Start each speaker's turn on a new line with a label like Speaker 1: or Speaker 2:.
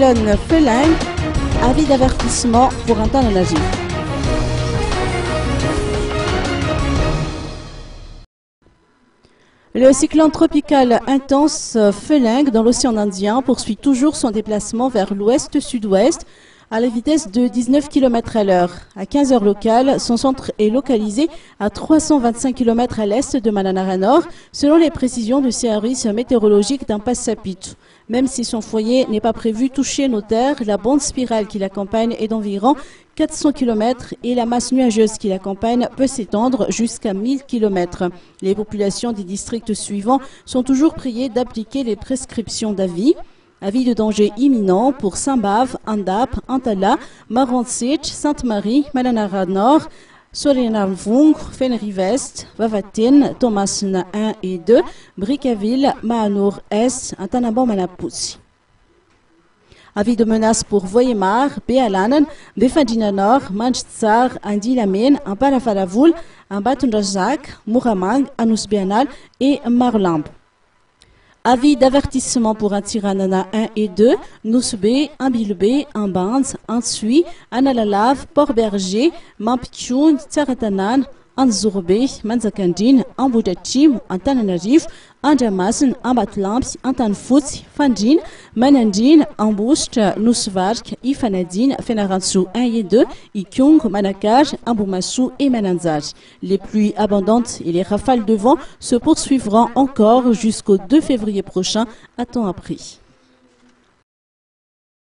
Speaker 1: cyclone Feling, avis d'avertissement pour un temps nagif. Le cyclone tropical intense Feling dans l'océan Indien poursuit toujours son déplacement vers l'ouest-sud-ouest à la vitesse de 19 km à l'heure. À 15 heures locales, son centre est localisé à 325 km à l'est de Mananara Nord, selon les précisions du service météorologique d'un Passapit. Même si son foyer n'est pas prévu toucher nos terres, la bande spirale qui l'accompagne est d'environ 400 km et la masse nuageuse qui l'accompagne peut s'étendre jusqu'à 1000 km. Les populations des districts suivants sont toujours priées d'appliquer les prescriptions d'avis. Avis de danger imminent pour Saint-Bave, Andap, Antala, Marantsitch, Sainte-Marie, Mananara Nord, Sorinarvung, Fenri-West, Vavatin, Thomasna 1 et 2, Brickaville, Mahanour Est, Antanabon Manapoussi. Avis de menace pour Voyemar, Béalanen, Befadina Nord, Manchtsar, Andilamen, Amparafaravoul, Ambatundrajak, Mouramang, Anusbianal et Marlamb. Avis d'avertissement pour Antiranana 1 et 2, Nousbe, Ambilbe, Amband, Ansui, Analalav, Port-Berger, Mamptchoun, Tsaratanan, Anzourbe, Manzakandin, Amboudachim, Antananarif, Andjamasen, Ambatlamps, Antanfout, Fandin, Manandin, Amboucht, Nousvark, Ifanadin, Fenaransu 1 et 2, Ikyung, Manakaj, Amboumassou et Mananzaj. Les pluies abondantes et les rafales de vent se poursuivront encore jusqu'au 2 février prochain, à temps appris.